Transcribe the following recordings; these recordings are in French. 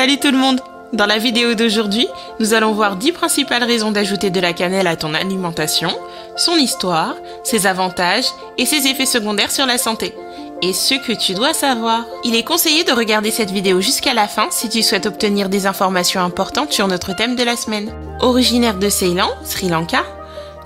Salut tout le monde! Dans la vidéo d'aujourd'hui, nous allons voir 10 principales raisons d'ajouter de la cannelle à ton alimentation, son histoire, ses avantages et ses effets secondaires sur la santé. Et ce que tu dois savoir. Il est conseillé de regarder cette vidéo jusqu'à la fin si tu souhaites obtenir des informations importantes sur notre thème de la semaine. Originaire de Ceylan, Sri Lanka,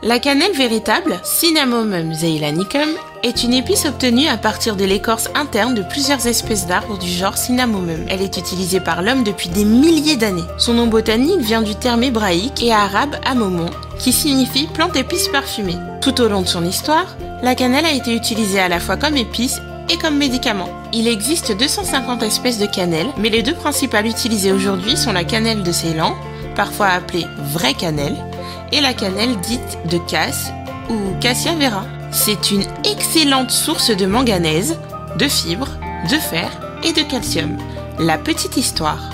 la cannelle véritable, Cinnamomum zeylanicum, est une épice obtenue à partir de l'écorce interne de plusieurs espèces d'arbres du genre Cinnamomum. Elle est utilisée par l'homme depuis des milliers d'années. Son nom botanique vient du terme hébraïque et arabe amomon, qui signifie plante épice parfumée. Tout au long de son histoire, la cannelle a été utilisée à la fois comme épice et comme médicament. Il existe 250 espèces de cannelle, mais les deux principales utilisées aujourd'hui sont la cannelle de Ceylan, parfois appelée vraie cannelle, et la cannelle dite de Casse ou Cassia vera. C'est une excellente source de manganèse, de fibres, de fer et de calcium. La petite histoire.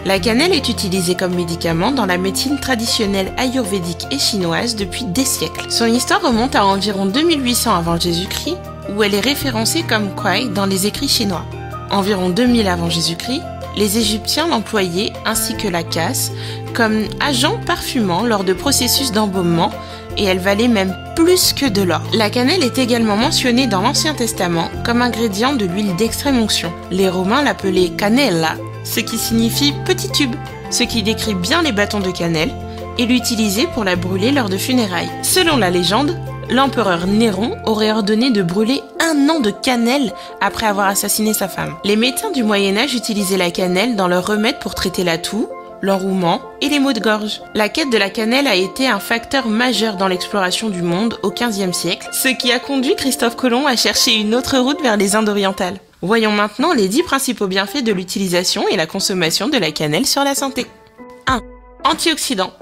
La cannelle est utilisée comme médicament dans la médecine traditionnelle ayurvédique et chinoise depuis des siècles. Son histoire remonte à environ 2800 avant Jésus-Christ, où elle est référencée comme kwai dans les écrits chinois. Environ 2000 avant Jésus-Christ, les Égyptiens l'employaient, ainsi que la casse, comme agent parfumant lors de processus d'embaumement, et elle valait même plus que de l'or. La cannelle est également mentionnée dans l'Ancien Testament comme ingrédient de l'huile d'extrême onction. Les Romains l'appelaient cannella, ce qui signifie petit tube, ce qui décrit bien les bâtons de cannelle, et l'utilisaient pour la brûler lors de funérailles. Selon la légende, l'empereur Néron aurait ordonné de brûler 1 an de cannelle après avoir assassiné sa femme. Les médecins du Moyen-Âge utilisaient la cannelle dans leurs remèdes pour traiter la toux, l'enrouement et les maux de gorge. La quête de la cannelle a été un facteur majeur dans l'exploration du monde au XVe siècle, ce qui a conduit Christophe Colomb à chercher une autre route vers les Indes orientales. Voyons maintenant les 10 principaux bienfaits de l'utilisation et la consommation de la cannelle sur la santé. 1. Antioxydants.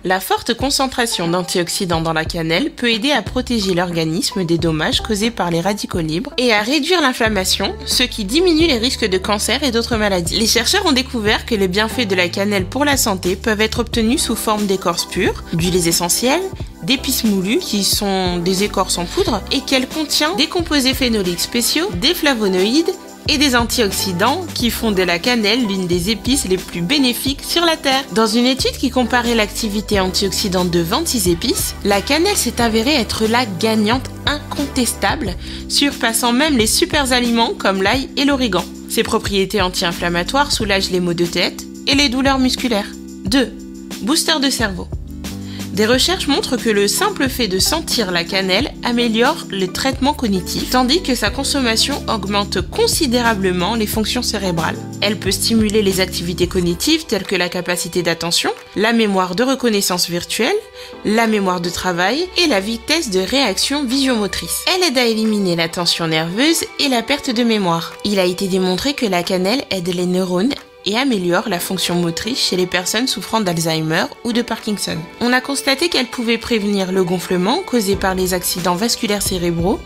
La forte concentration d'antioxydants dans la cannelle peut aider à protéger l'organisme des dommages causés par les radicaux libres et à réduire l'inflammation, ce qui diminue les risques de cancer et d'autres maladies. Les chercheurs ont découvert que les bienfaits de la cannelle pour la santé peuvent être obtenus sous forme d'écorce pure, d'huiles essentielles, d'épices moulues qui sont des écorces en poudre et qu'elle contient des composés phénoliques spéciaux, des flavonoïdes et des antioxydants qui font de la cannelle l'une des épices les plus bénéfiques sur la Terre. Dans une étude qui comparait l'activité antioxydante de 26 épices, la cannelle s'est avérée être la gagnante incontestable, surpassant même les super aliments comme l'ail et l'origan. Ses propriétés anti-inflammatoires soulagent les maux de tête et les douleurs musculaires. 2. Booster de cerveau. Des recherches montrent que le simple fait de sentir la cannelle améliore le traitement cognitif, tandis que sa consommation augmente considérablement les fonctions cérébrales. Elle peut stimuler les activités cognitives telles que la capacité d'attention, la mémoire de reconnaissance virtuelle, la mémoire de travail et la vitesse de réaction visio-motrice. Elle aide à éliminer la tension nerveuse et la perte de mémoire. Il a été démontré que la cannelle aide les neurones et améliore la fonction motrice chez les personnes souffrant d'Alzheimer ou de Parkinson. On a constaté qu'elle pouvait prévenir le gonflement causé par les accidents vasculaires cérébraux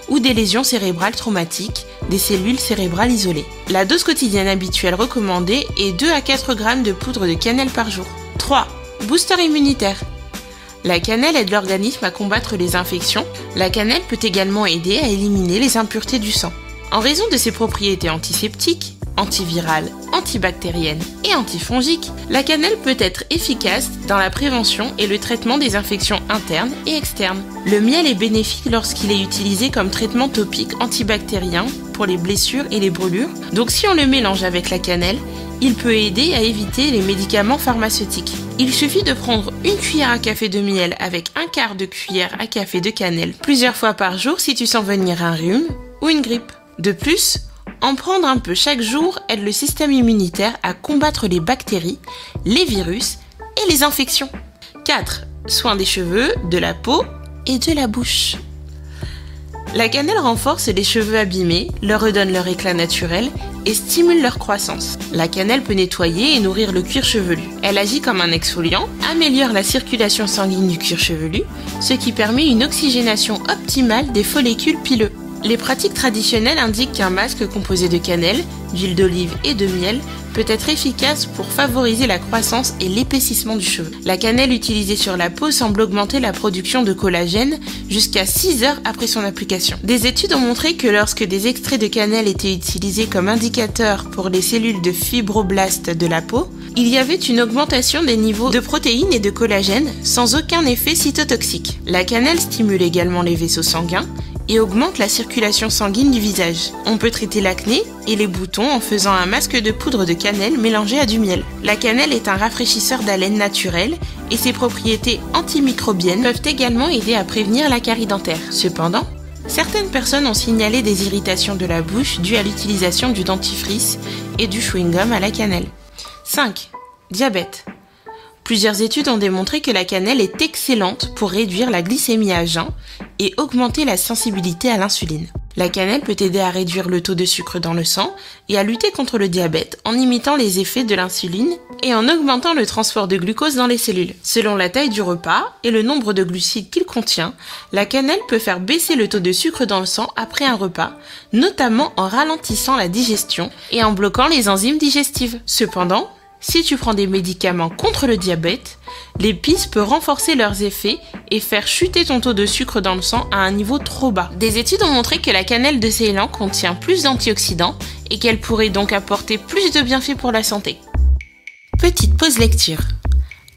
ou des lésions cérébrales traumatiques, des cellules cérébrales isolées. La dose quotidienne habituelle recommandée est 2 à 4 grammes de poudre de cannelle par jour. 3. Booster immunitaire. La cannelle aide l'organisme à combattre les infections. La cannelle peut également aider à éliminer les impuretés du sang. En raison de ses propriétés antiseptiques, antivirale, antibactérienne et antifongique, la cannelle peut être efficace dans la prévention et le traitement des infections internes et externes. Le miel est bénéfique lorsqu'il est utilisé comme traitement topique antibactérien pour les blessures et les brûlures, donc si on le mélange avec la cannelle, il peut aider à éviter les médicaments pharmaceutiques. Il suffit de prendre une cuillère à café de miel avec un quart de cuillère à café de cannelle plusieurs fois par jour si tu sens venir un rhume ou une grippe. De plus, en prendre un peu chaque jour aide le système immunitaire à combattre les bactéries, les virus et les infections. 4. Soins des cheveux, de la peau et de la bouche. La cannelle renforce les cheveux abîmés, leur redonne leur éclat naturel et stimule leur croissance. La cannelle peut nettoyer et nourrir le cuir chevelu. Elle agit comme un exfoliant, améliore la circulation sanguine du cuir chevelu, ce qui permet une oxygénation optimale des follicules pileux. Les pratiques traditionnelles indiquent qu'un masque composé de cannelle d'huile d'olive et de miel peut être efficace pour favoriser la croissance et l'épaississement du cheveu. La cannelle utilisée sur la peau semble augmenter la production de collagène jusqu'à 6 heures après son application. Des études ont montré que lorsque des extraits de cannelle étaient utilisés comme indicateur pour les cellules de fibroblastes de la peau, il y avait une augmentation des niveaux de protéines et de collagène sans aucun effet cytotoxique. La cannelle stimule également les vaisseaux sanguins et augmente la circulation sanguine du visage. On peut traiter l'acné et les boutons en faisant un masque de poudre de cannelle mélangé à du miel. La cannelle est un rafraîchisseur d'haleine naturel et ses propriétés antimicrobiennes peuvent également aider à prévenir la carie dentaire. Cependant, certaines personnes ont signalé des irritations de la bouche dues à l'utilisation du dentifrice et du chewing-gum à la cannelle. 5. Diabète. Plusieurs études ont démontré que la cannelle est excellente pour réduire la glycémie à jeun et augmenter la sensibilité à l'insuline. La cannelle peut aider à réduire le taux de sucre dans le sang et à lutter contre le diabète en imitant les effets de l'insuline et en augmentant le transport de glucose dans les cellules. Selon la taille du repas et le nombre de glucides qu'il contient, la cannelle peut faire baisser le taux de sucre dans le sang après un repas, notamment en ralentissant la digestion et en bloquant les enzymes digestives. Cependant, si tu prends des médicaments contre le diabète, l'épice peut renforcer leurs effets et faire chuter ton taux de sucre dans le sang à un niveau trop bas. Des études ont montré que la cannelle de Ceylan contient plus d'antioxydants et qu'elle pourrait donc apporter plus de bienfaits pour la santé. Petite pause lecture.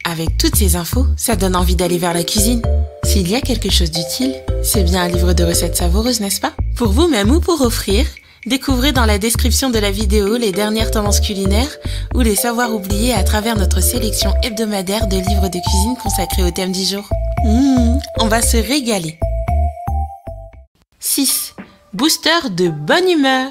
Avec toutes ces infos, ça donne envie d'aller vers la cuisine. S'il y a quelque chose d'utile, c'est bien un livre de recettes savoureuses, n'est-ce pas? Pour vous-même ou pour offrir, découvrez dans la description de la vidéo les dernières tendances culinaires ou les savoirs oubliés à travers notre sélection hebdomadaire de livres de cuisine consacrés au thème du jour. On va se régaler. 6. Booster de bonne humeur.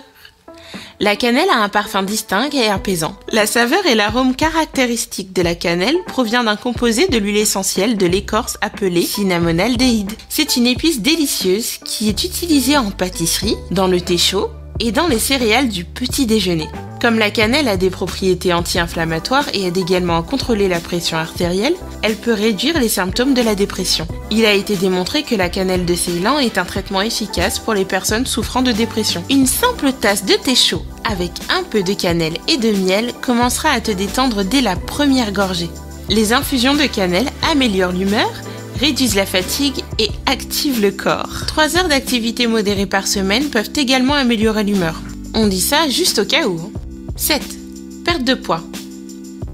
La cannelle a un parfum distinct et apaisant. La saveur et l'arôme caractéristique de la cannelle provient d'un composé de l'huile essentielle de l'écorce appelée cinnamomaldéhyde. C'est une épice délicieuse qui est utilisée en pâtisserie, dans le thé chaud et dans les céréales du petit déjeuner. Comme la cannelle a des propriétés anti-inflammatoires et aide également à contrôler la pression artérielle, elle peut réduire les symptômes de la dépression. Il a été démontré que la cannelle de Ceylan est un traitement efficace pour les personnes souffrant de dépression. Une simple tasse de thé chaud avec un peu de cannelle et de miel commencera à te détendre dès la première gorgée. Les infusions de cannelle améliorent l'humeur, réduisent la fatigue et activent le corps. 3 heures d'activité modérée par semaine peuvent également améliorer l'humeur. On dit ça juste au cas où. 7. Perte de poids.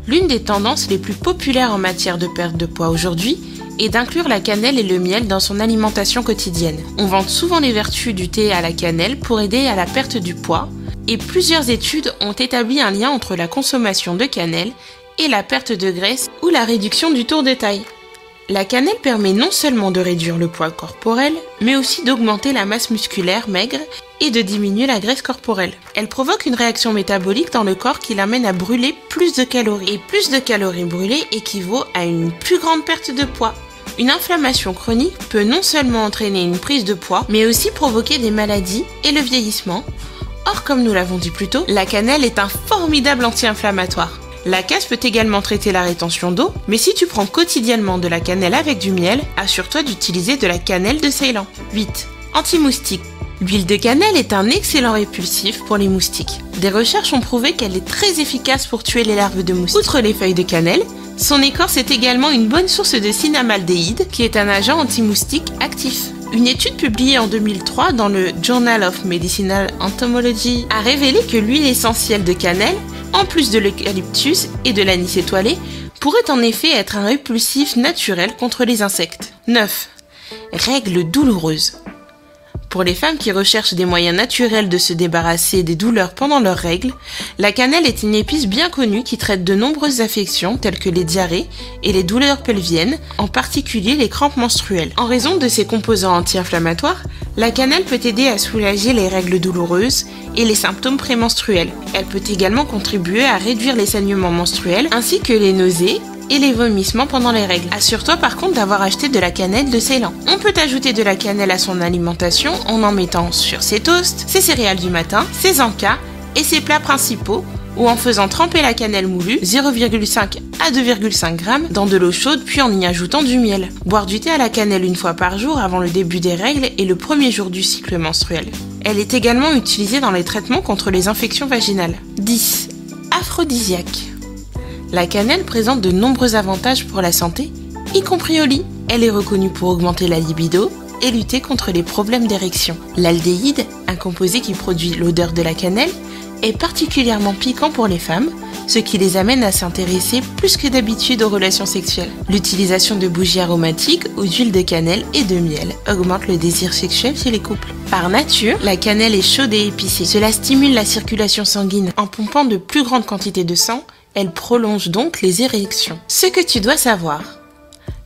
L'une des tendances les plus populaires en matière de perte de poids aujourd'hui est d'inclure la cannelle et le miel dans son alimentation quotidienne. On vante souvent les vertus du thé à la cannelle pour aider à la perte du poids et plusieurs études ont établi un lien entre la consommation de cannelle et la perte de graisse ou la réduction du tour de taille. La cannelle permet non seulement de réduire le poids corporel, mais aussi d'augmenter la masse musculaire maigre et de diminuer la graisse corporelle. Elle provoque une réaction métabolique dans le corps qui l'amène à brûler plus de calories. Et plus de calories brûlées équivaut à une plus grande perte de poids. Une inflammation chronique peut non seulement entraîner une prise de poids, mais aussi provoquer des maladies et le vieillissement. Or, comme nous l'avons dit plus tôt, la cannelle est un formidable anti-inflammatoire. La casse peut également traiter la rétention d'eau, mais si tu prends quotidiennement de la cannelle avec du miel, assure-toi d'utiliser de la cannelle de Ceylan. 8. Anti-moustique. L'huile de cannelle est un excellent répulsif pour les moustiques. Des recherches ont prouvé qu'elle est très efficace pour tuer les larves de moustiques. Outre les feuilles de cannelle, son écorce est également une bonne source de cinnamomaldéhyde, qui est un agent anti-moustique actif. Une étude publiée en 2003 dans le Journal of Medicinal Entomology a révélé que l'huile essentielle de cannelle, en plus de l'eucalyptus et de l'anis étoilé, pourrait en effet être un répulsif naturel contre les insectes. 9. Règles douloureuses. Pour les femmes qui recherchent des moyens naturels de se débarrasser des douleurs pendant leurs règles, la cannelle est une épice bien connue qui traite de nombreuses affections telles que les diarrhées et les douleurs pelviennes, en particulier les crampes menstruelles. En raison de ses composants anti-inflammatoires, la cannelle peut aider à soulager les règles douloureuses et les symptômes prémenstruels. Elle peut également contribuer à réduire les saignements menstruels ainsi que les nausées et les vomissements pendant les règles. Assure-toi par contre d'avoir acheté de la cannelle de Ceylan. On peut ajouter de la cannelle à son alimentation en mettant sur ses toasts, ses céréales du matin, ses encas et ses plats principaux ou en faisant tremper la cannelle moulue 0,5 à 2,5 g dans de l'eau chaude puis en y ajoutant du miel. Boire du thé à la cannelle une fois par jour avant le début des règles et le premier jour du cycle menstruel. Elle est également utilisée dans les traitements contre les infections vaginales. 10. Aphrodisiaque. La cannelle présente de nombreux avantages pour la santé, y compris au lit. Elle est reconnue pour augmenter la libido et lutter contre les problèmes d'érection. L'aldéhyde, un composé qui produit l'odeur de la cannelle, est particulièrement piquant pour les femmes, ce qui les amène à s'intéresser plus que d'habitude aux relations sexuelles. L'utilisation de bougies aromatiques ou d'huile de cannelle et de miel augmente le désir sexuel chez les couples. Par nature, la cannelle est chaude et épicée. Cela stimule la circulation sanguine. En pompant de plus grandes quantités de sang, elle prolonge donc les érections. Ce que tu dois savoir.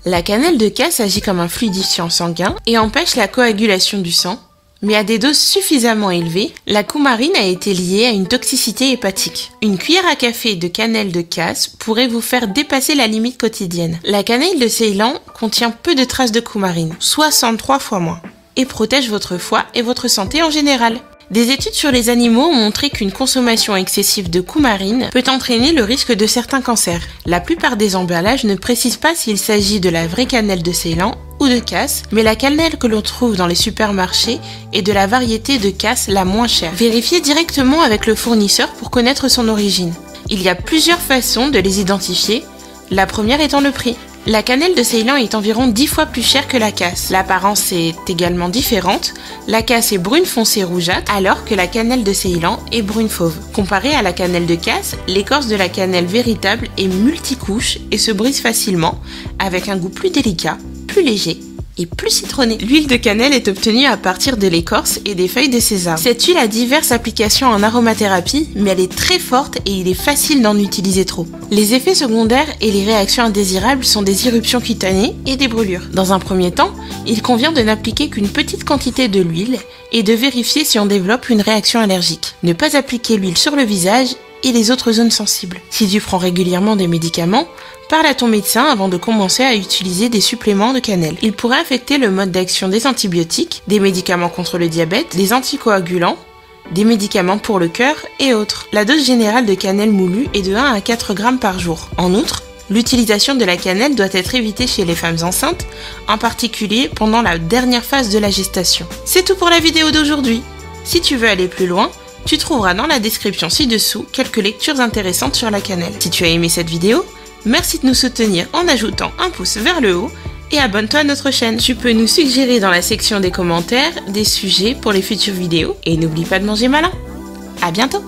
La cannelle de casse agit comme un fluidifiant sanguin et empêche la coagulation du sang, mais à des doses suffisamment élevées, la coumarine a été liée à une toxicité hépatique. Une cuillère à café de cannelle de casse pourrait vous faire dépasser la limite quotidienne. La cannelle de Ceylan contient peu de traces de coumarine, 63 fois moins, et protège votre foie et votre santé en général. Des études sur les animaux ont montré qu'une consommation excessive de coumarine peut entraîner le risque de certains cancers. La plupart des emballages ne précisent pas s'il s'agit de la vraie cannelle de Ceylan ou de casse, mais la cannelle que l'on trouve dans les supermarchés est de la variété de casse la moins chère. Vérifiez directement avec le fournisseur pour connaître son origine. Il y a plusieurs façons de les identifier, la première étant le prix. La cannelle de Ceylan est environ 10 fois plus chère que la casse. L'apparence est également différente. La casse est brune foncée rougeâtre, alors que la cannelle de Ceylan est brune fauve. Comparé à la cannelle de casse, l'écorce de la cannelle véritable est multicouche et se brise facilement, avec un goût plus délicat, plus léger et plus citronné. L'huile de cannelle est obtenue à partir de l'écorce et des feuilles de sésame. Cette huile a diverses applications en aromathérapie, mais elle est très forte et il est facile d'en utiliser trop. Les effets secondaires et les réactions indésirables sont des éruptions cutanées et des brûlures. Dans un premier temps, il convient de n'appliquer qu'une petite quantité de l'huile et de vérifier si on développe une réaction allergique. Ne pas appliquer l'huile sur le visage et les autres zones sensibles. Si tu prends régulièrement des médicaments, parle à ton médecin avant de commencer à utiliser des suppléments de cannelle. Il pourrait affecter le mode d'action des antibiotiques, des médicaments contre le diabète, des anticoagulants, des médicaments pour le cœur et autres. La dose générale de cannelle moulue est de 1 à 4 grammes par jour. En outre, l'utilisation de la cannelle doit être évitée chez les femmes enceintes, en particulier pendant la dernière phase de la gestation. C'est tout pour la vidéo d'aujourd'hui. Si tu veux aller plus loin, tu trouveras dans la description ci-dessous quelques lectures intéressantes sur la cannelle. Si tu as aimé cette vidéo, merci de nous soutenir en ajoutant un pouce vers le haut et abonne-toi à notre chaîne. Tu peux nous suggérer dans la section des commentaires des sujets pour les futures vidéos et n'oublie pas de manger malin. À bientôt!